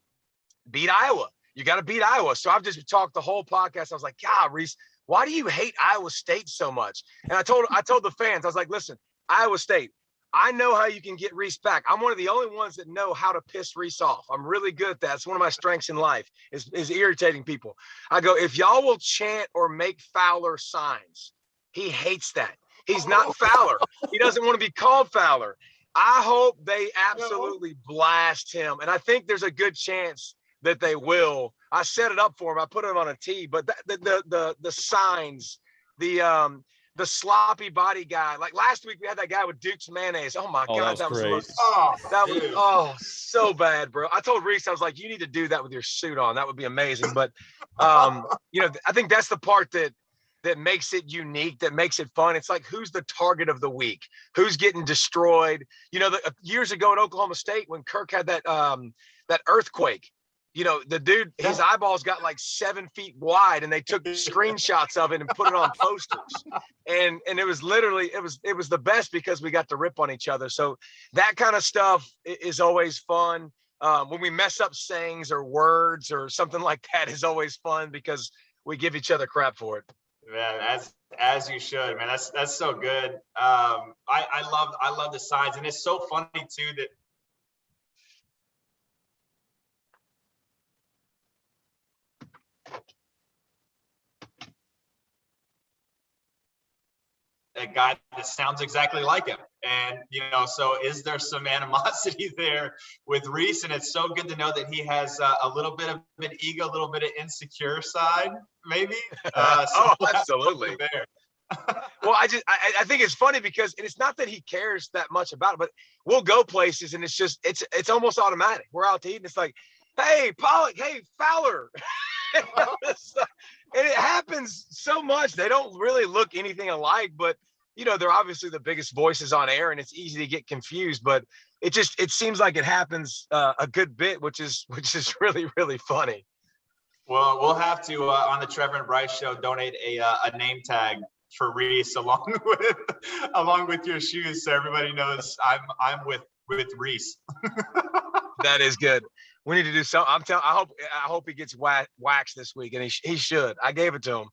beat Iowa. You got to beat Iowa. So I've just talked the whole podcast. I was like, God, Reese, why do you hate Iowa State so much? And I told the fans, I was like, listen, Iowa State, I know how you can get Reese back. I'm one of the only ones that know how to piss Reese off. I'm really good at that. It's one of my strengths in life is irritating people. I go, if y'all will chant or make Fowler signs, he hates that. He's not Fowler. He doesn't want to be called Fowler. I hope they absolutely blast him. And I think there's a good chance that they will. I set it up for him. I put him on a tee, but the signs, the sloppy body guy. Like last week we had that guy with Duke's mayonnaise. Oh my God, that was so bad, bro. I told Reese, I was like, you need to do that with your suit on. That would be amazing. But I think that's the part that that makes it unique, that makes it fun. It's like, who's the target of the week? Who's getting destroyed? You know, years ago at Oklahoma State, when Kirk had that earthquake, you know, the dude, his eyeballs got like 7 feet wide, and they took screenshots of it and put it on posters. And it was literally, it was the best because we got to rip on each other. So that kind of stuff is always fun. When we mess up sayings or words or something like that is always fun because we give each other crap for it. Man, as you should, man. That's so good. I love the signs, and it's so funny too that a guy that sounds exactly like him. And, you know, so is there some animosity there with Reese? And it's so good to know that he has a little bit of an ego, a little bit of insecure side, maybe. Oh, absolutely. Well, I think it's funny because it's not that he cares that much about it, but we'll go places and it's almost automatic. We're out to eat and it's like, hey, Pollock, hey, Fowler. And it happens so much. They don't really look anything alike, but you know, they're obviously the biggest voices on air and it's easy to get confused, but it seems like it happens a good bit, which is really, really funny. Well, we'll have to, on the Trevor and Bryce show, donate a name tag for Reese along with your shoes. So everybody knows I'm with Reese. That is good. We need to do something. I hope he gets waxed this week, and he should. I gave it to him.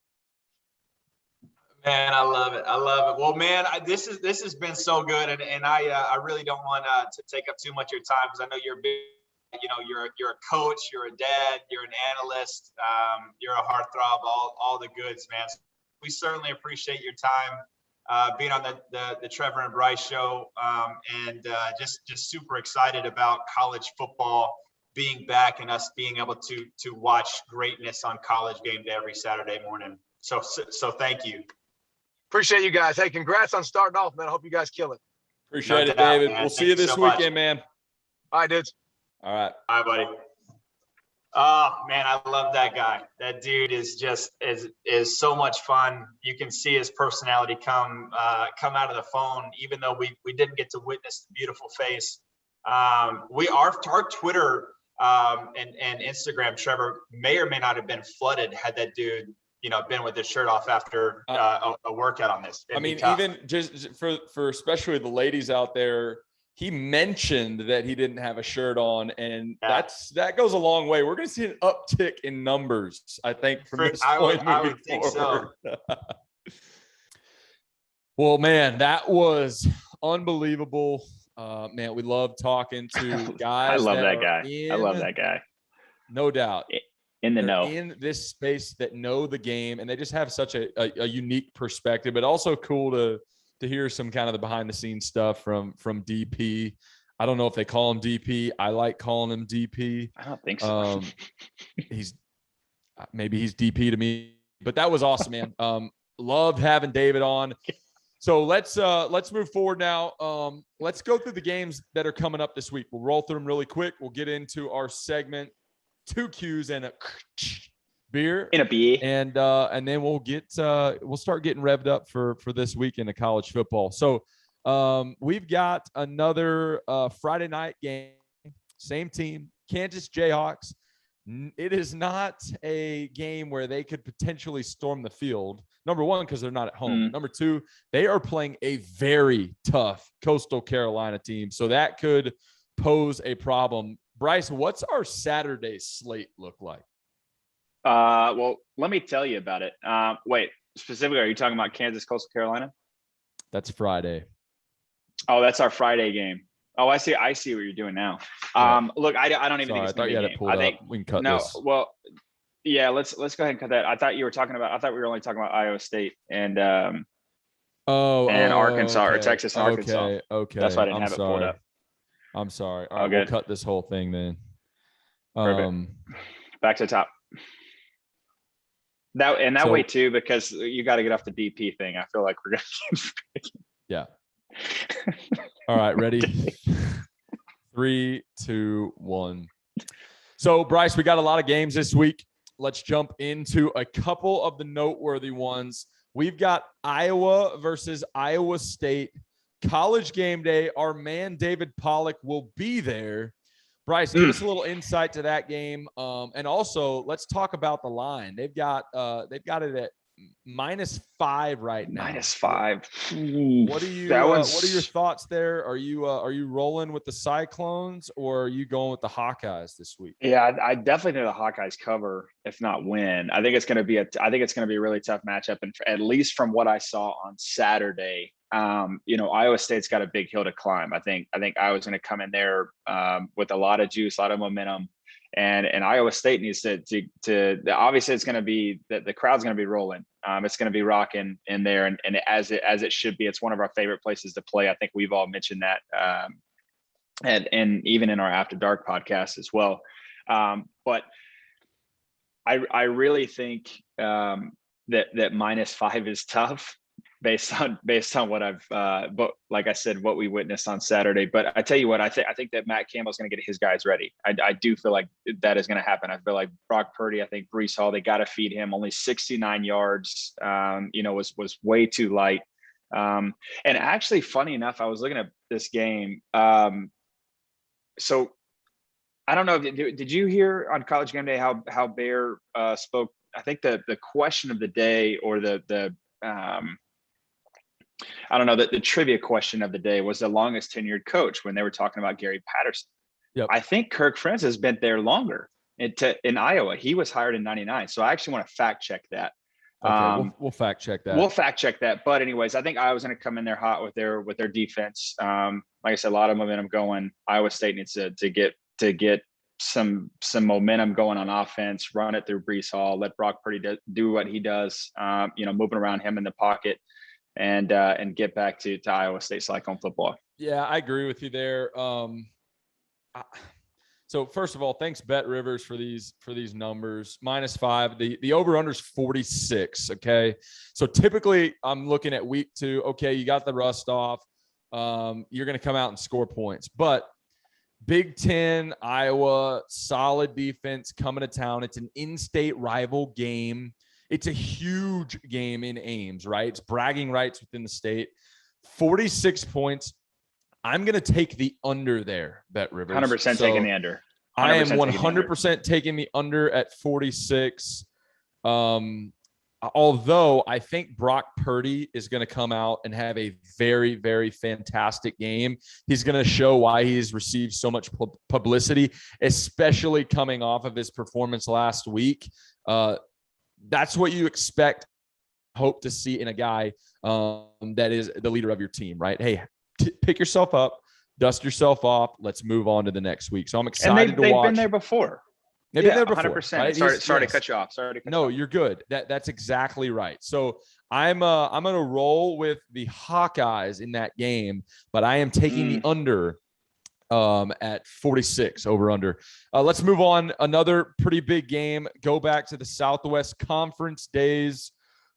Man, I love it. Well, man, this has been so good, and I really don't want to take up too much of your time because I know you're big. You know, you're a coach, you're a dad, you're an analyst, you're a heartthrob, all the goods, man. So we certainly appreciate your time being on the Trevor and Bryce show, and just super excited about college football being back and us being able to watch greatness on College Game Day every Saturday morning. So thank you. Appreciate you guys. Hey, congrats on starting off, man. I hope you guys kill it. Appreciate it, David. We'll see you this weekend, man. All right, dudes. All right. All right, buddy. Oh, man, I love that guy. That dude is so much fun. You can see his personality come out of the phone, even though we didn't get to witness the beautiful face. Our Twitter and Instagram, Trevor, may or may not have been flooded had that dude, you know, been with his shirt off after a workout on this. I mean, even just for especially the ladies out there, he mentioned that he didn't have a shirt on, and that goes a long way. We're going to see an uptick in numbers, I think, from this point moving forward. So. Well, man, that was unbelievable. Man, we love talking to guys. I love that guy. No doubt. In the know. In this space that know the game, and they just have such a unique perspective, but also cool to hear some kind of the behind the scenes stuff from DP. I don't know if they call him DP. I like calling him DP. I don't think so. Maybe he's DP to me, but that was awesome, man. Loved having David on. So let's move forward now. Let's go through the games that are coming up this week. We'll roll through them really quick. We'll get into our segment, 2 Qs and a beer in a beer, and then we'll start getting revved up for this weekend of college football. So we've got another Friday night game, same team, Kansas Jayhawks. It is not a game where they could potentially storm the field. Number one, because they're not at home. Number two, they are playing a very tough Coastal Carolina team, so that could pose a problem. Bryce, what's our Saturday slate look like? Well, let me tell you about it. Wait, specifically, are you talking about Kansas, Coastal Carolina? That's Friday. Oh, that's our Friday game. Oh, I see what you're doing now. Yeah. Look, I don't even think it's going to be a game. I think we can cut this. Well, yeah, let's go ahead and cut that. I thought we were only talking about Iowa State and Arkansas, okay. or Texas and Arkansas. Okay. That's why I didn't have it pulled up. I'm sorry. All right, we'll cut this whole thing then. Perfect. Back to the top. That way too, because you got to get off the DP thing. I feel like we're gonna keep. Yeah. All right, ready? 3, 2, 1. So, Bryce, we got a lot of games this week. Let's jump into a couple of the noteworthy ones. We've got Iowa versus Iowa State. College game day. Our man David Pollack will be there. Bryce, give us a little insight to that game, and also let's talk about the line. They've got it at -5 right now. -5. What are your thoughts there? Are you rolling with the Cyclones, or are you going with the Hawkeyes this week? Yeah, I definitely know the Hawkeyes cover, if not win. I think it's going to be a really tough matchup, and at least from what I saw on Saturday, Iowa State's got a big hill to climb. I think Iowa's going to come in there with a lot of juice, a lot of momentum, and Iowa State needs to obviously it's going to be the crowd's going to be rolling. It's going to be rocking in there, and as it should be. It's one of our favorite places to play. I think we've all mentioned that, and even in our After Dark podcast as well. But I really think that -5 is tough based on what but like I said, what we witnessed on Saturday. But I tell you what, I think that Matt Campbell's going to get his guys ready. I do feel like that is going to happen. I feel like Brock Purdy, I think Breece Hall, they got to feed him. Only 69 yards, was way too light. And actually, funny enough, I was looking at this game. So I don't know. Did you hear on College Game Day how Bear spoke? I think the question of the day, or the I don't know, the trivia question of the day was the longest tenured coach, when they were talking about Gary Patterson. Yep. I think Kirk Ferentz has been there longer in Iowa. He was hired in 99. So I actually want to fact check that. Okay, we'll fact check that. We'll fact check that. But anyways, I think Iowa's going to come in there hot with their defense. Like I said, a lot of momentum going. Iowa State needs to get some momentum going on offense, run it through Breece Hall, let Brock Purdy do what he does, moving around him in the pocket, and get back to Iowa State Cyclone football. Yeah, I agree with you there. So first of all, thanks Bet Rivers for these numbers. -5. The over under is 46. Okay, so typically I'm looking at week 2. Okay, you got the rust off. You're going to come out and score points, but Big Ten, Iowa, solid defense coming to town. It's an in-state rival game. It's a huge game in Ames, right? It's bragging rights within the state. 46 points. I'm going to take the under there, Bet Rivers. 100% taking the under. I am 100% taking the under at 46. Although I think Brock Purdy is going to come out and have a very, very fantastic game. He's going to show why he's received so much publicity, especially coming off of his performance last week. That's what you expect, hope to see in a guy that is the leader of your team, right? Hey, pick yourself up, dust yourself off. Let's move on to the next week. So I'm excited to watch. They've been there before. They've been there before. 100%. Right? Sorry to cut you off. No, you're good. That's exactly right. So I'm going to roll with the Hawkeyes in that game, but I am taking the under at 46 over under. Let's move on. Another pretty big game. Go back to the Southwest Conference days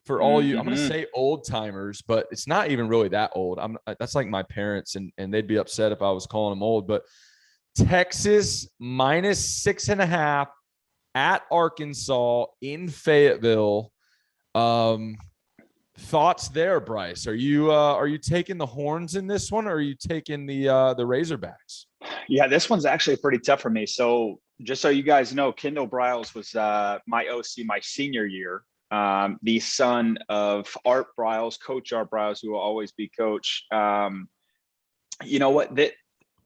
for all you. I'm going to say old timers, but it's not even really that old. That's like my parents, and they'd be upset if I was calling them old. But Texas -6.5 at Arkansas in Fayetteville. Thoughts there, Bryce? Are you taking the Horns in this one, or are you taking the Razorbacks? Yeah, this one's actually pretty tough for me. So just so you guys know, Kendall Briles was my OC my senior year. The son of Art Briles, Coach Art Briles, who will always be coach. You know what? The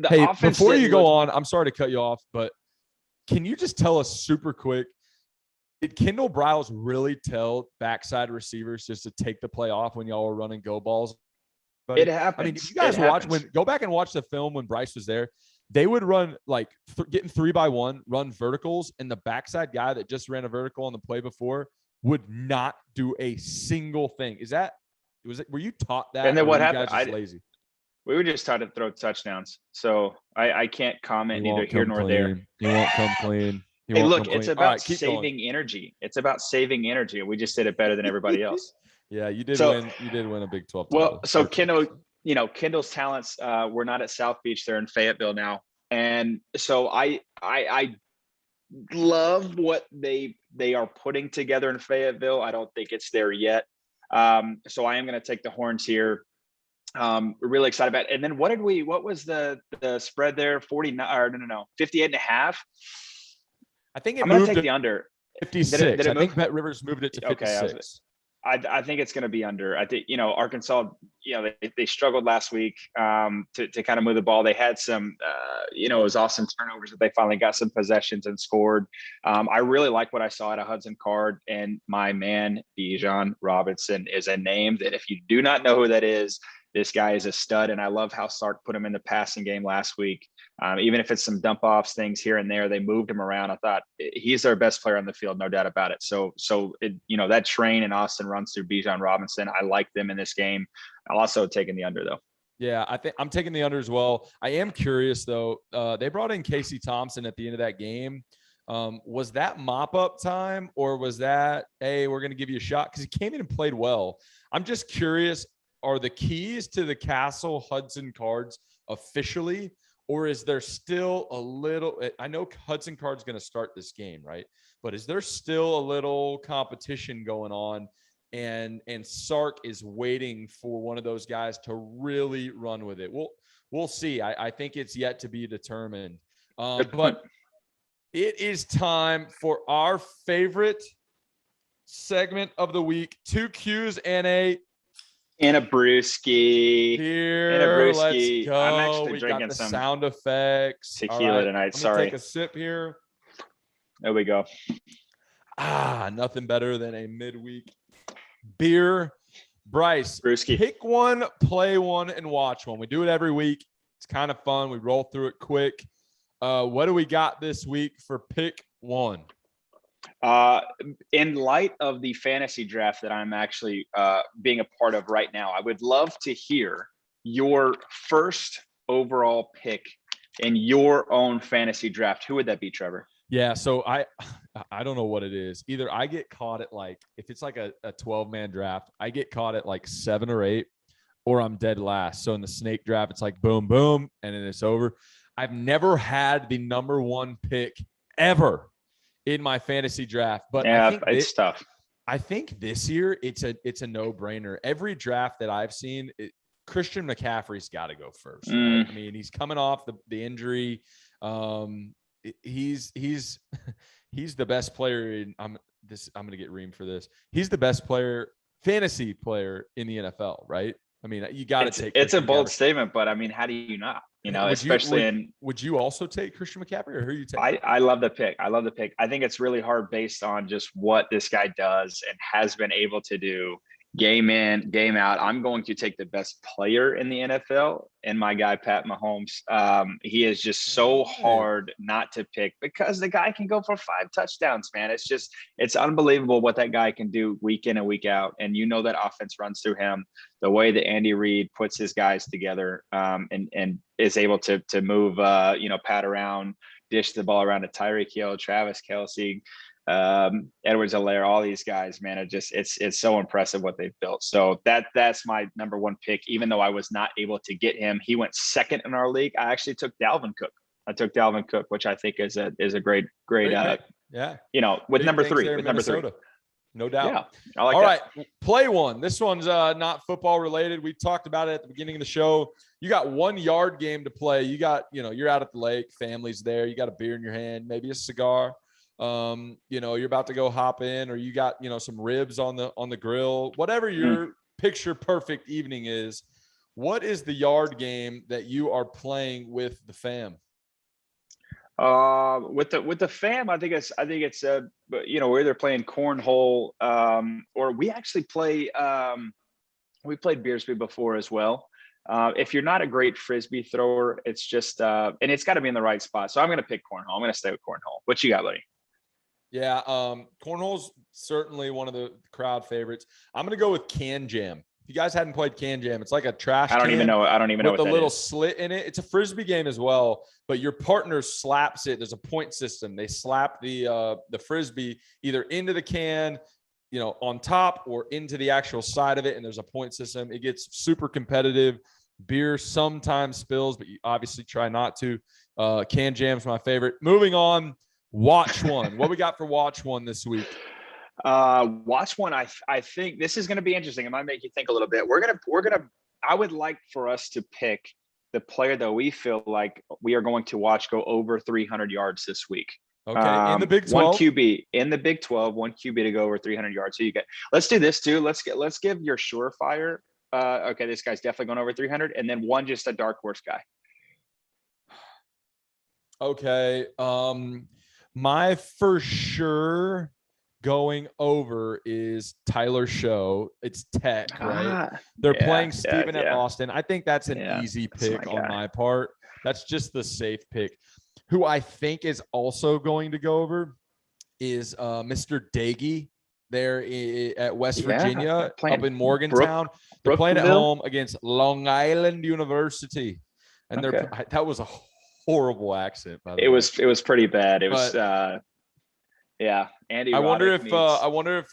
offense before you go on, I'm sorry to cut you off, but can you just tell us super quick, did Kendall Briles really tell backside receivers just to take the play off when y'all were running go balls? But it happens. I mean, if you guys go back and watch the film when Bryce was there, they would run like getting 3-by-1, run verticals, and the backside guy that just ran a vertical on the play before would not do a single thing. Were you taught that? And then what happened? Guys just lazy? We were just taught to throw touchdowns. So I can't comment neither here nor there. You won't come clean. Hey, look, it's about saving energy. It's about saving energy. We just did it better than everybody else. Yeah, you did win. You did win a Big 12 title. Well, so Kendall's talents were not at South Beach. They're in Fayetteville now. And so I love what they are putting together in Fayetteville. I don't think it's there yet. So I am going to take the horns here. We're really excited about it. And then what was the spread there? 49 or no, 58.5. I think I'm going to take the under. 56. Did it I move? think Bet Rivers moved it to 56. I think it's going to be under. I think, Arkansas, they struggled last week to kind of move the ball. They had some, it was awesome turnovers that they finally got some possessions and scored. I really like what I saw at a Hudson Card, and my man, Bijan Robinson, is a name that if you do not know who that is, this guy is a stud. And I love how Sark put him in the passing game last week. Even if it's some dump offs, things here and there, they moved him around. I thought he's their best player on the field, no doubt about it. So that train in Austin runs through Bijan Robinson. I like them in this game. I'll also taking the under though. Yeah, I think I'm taking the under as well. I am curious though. They brought in Casey Thompson at the end of that game. Was that mop up time, or was that, hey, we're going to give you a shot? Because he came in and played well. I'm just curious. Are the keys to the Castle Hudson Cards officially, or is there still a little, I know Hudson Card's going to start this game, right? But is there still a little competition going on, and Sark is waiting for one of those guys to really run with it? We'll see. I think it's yet to be determined. But it is time for our favorite segment of the week, 2 Qs and a brewski. Here, let's go. I'm actually we drinking got the some sound effects. tequila tonight. Let me take a sip here. There we go. Nothing better than a midweek beer. Bryce, brewski. Pick one, play one, and watch one. We do it every week. It's kind of fun. We roll through it quick. What do we got this week for pick one? In light of the fantasy draft that I'm actually being a part of right now, I would love to hear your first overall pick in your own fantasy draft. Who would that be, Trevor? Yeah, so I don't know what it is. Either I get caught at if it's like a 12-man draft, I get caught at 7 or 8, or I'm dead last. So in the snake draft, it's like boom, boom, and then it's over. I've never had the number one pick ever in my fantasy draft, but yeah, I think it's tough. I think this year it's a no-brainer. Every draft that I've seen, Christian McCaffrey's got to go first. Right? I mean, he's coming off the injury. He's the best player I'm going to get reamed for this. He's the best fantasy player in the NFL, right? I mean, you got to take. It's a bold statement, but I mean, how do you not? Would you also take Christian McCaffrey, or who you take? I love the pick. I think it's really hard based on just what this guy does and has been able to do game in, game out. I'm going to take the best player in the NFL and my guy, Pat Mahomes. He is just so hard not to pick because the guy can go for 5 touchdowns, man. It's unbelievable what that guy can do week in and week out. And that offense runs through him. The way that Andy Reid puts his guys together and is able to move, Pat around, dish the ball around to Tyreek Hill, Travis Kelce, Edwards-Helaire, all these guys, man, it's so impressive what they've built. So that's my number one pick. Even though I was not able to get him, he went second in our league. I actually took Dalvin Cook. Which I think is a great yeah. With number 3, number 3. No doubt. Yeah, I like all that. Right, play one. This one's not football related. We talked about it at the beginning of the show. You got 1 yard game to play. You got, you're out at the lake, family's there. You got a beer in your hand, maybe a cigar. You're about to go hop in, or you got, some ribs on the grill, whatever your picture perfect evening is. What is the yard game that you are playing with the fam? With the fam, I think it's we're either playing cornhole, or we actually play, we played Beersby before as well. If you're not a great Frisbee thrower, it's just, and it's got to be in the right spot. So I'm going to pick cornhole. I'm going to stay with cornhole. What you got, buddy? Yeah. Cornhole's certainly one of the crowd favorites. I'm going to go with Can Jam. If you guys hadn't played Can Jam, it's like a trash can. I don't even know with a little slit in it. It's a Frisbee game as well, but your partner slaps it. There's a point system. They slap the Frisbee either into the can, on top, or into the actual side of it, and there's a point system. It gets super competitive. Beer sometimes spills, but you obviously try not to. Can Jam's my favorite. Moving on, watch one. What we got for watch one this week? Watch one. I think this is going to be interesting. It might make you think a little bit. I would like for us to pick the player that we feel like we are going to watch go over 300 yards this week. Okay, in the Big 12. One QB in the Big 12, one QB to go over 300 yards. So let's do this too. Let's give your surefire. Okay, this guy's definitely going over 300, and then one just a dark horse guy. Okay, my for sure going over is Tyler Show. It's Tech, right? They're playing Stephen at Austin. I think that's an easy pick on my part. That's just the safe pick. Who I think is also going to go over is Mr. Daggy there at West Virginia, up in Morgantown. They're playing at home against Long Island University, and that was a horrible accent. By the way. It was pretty bad. It was Andy. I wonder if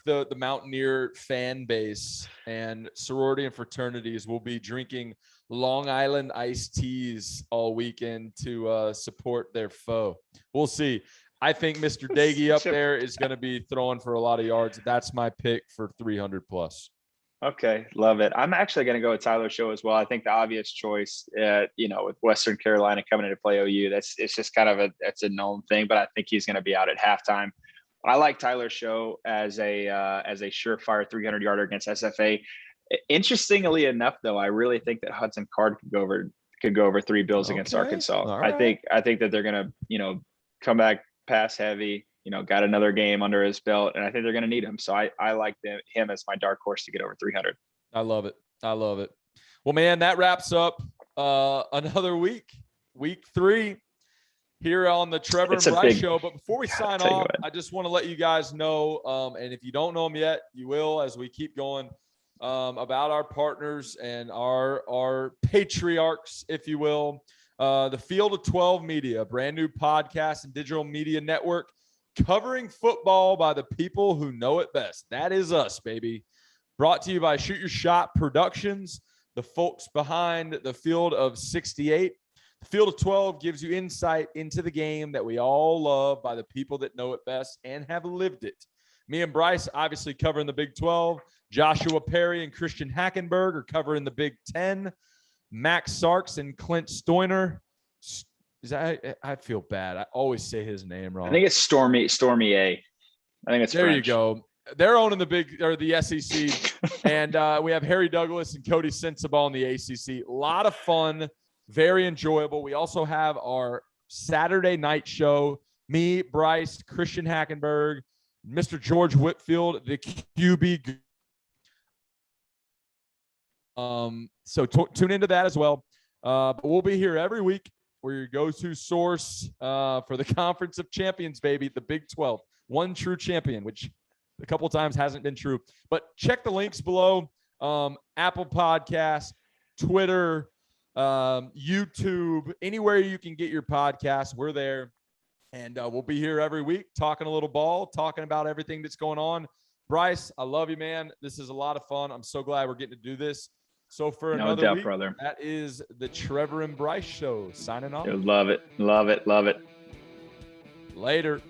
the Mountaineer fan base and sorority and fraternities will be drinking Long Island iced teas all weekend to support their foe. We'll see. I think Mr. Daggy up there is going to be throwing for a lot of yards. That's my pick for 300 plus. Okay, love it. I'm actually going to go with Tyler Show as well. I think the obvious choice, with Western Carolina coming in to play OU, it's just kind of that's a known thing. But I think he's going to be out at halftime. I like Tyler Show as a surefire 300-yarder against SFA. Interestingly enough, though, I really think that Hudson Card could go over 3 bills against Arkansas. Right. I think that they're going to come back pass heavy. Got another game under his belt, and I think they're going to need him. So I like him as my dark horse to get over 300. I love it. Well, man, that wraps up another week 3 here on the Trevor and Bryce Show. But before we sign off, I just want to let you guys know, and if you don't know them yet, you will as we keep going, about our partners and our patriarchs, if you will. The Field of 12 Media, a brand new podcast and digital media network covering football by the people who know it best. That is us, baby. Brought to you by Shoot Your Shot Productions, the folks behind the Field of 68. The Field of 12 gives you insight into the game that we all love by the people that know it best and have lived it. Me and Bryce obviously covering the Big 12. Joshua Perry and Christian Hackenberg are covering the Big 10. Max Sarks and Clint Stoiner. I feel bad. I always say his name wrong. I think it's Stormy A. I think it's there. French. You go. They're owning the SEC, and we have Harry Douglas and Cody Sensabaugh in the ACC. A lot of fun, very enjoyable. We also have our Saturday night show. Me, Bryce, Christian Hackenberg, Mr. George Whitfield, the QB. So tune into that as well. But we'll be here every week. We're your go-to source for the Conference of Champions, baby, the Big 12. One true champion, which a couple times hasn't been true. But check the links below. Apple Podcasts, Twitter, YouTube, anywhere you can get your podcast, we're there. And we'll be here every week talking a little ball, talking about everything that's going on. Bryce, I love you, man. This is a lot of fun. I'm so glad we're getting to do this. So for another week, brother. That is the Trevor and Bryce Show. Signing off. Love it. Love it. Love it. Later.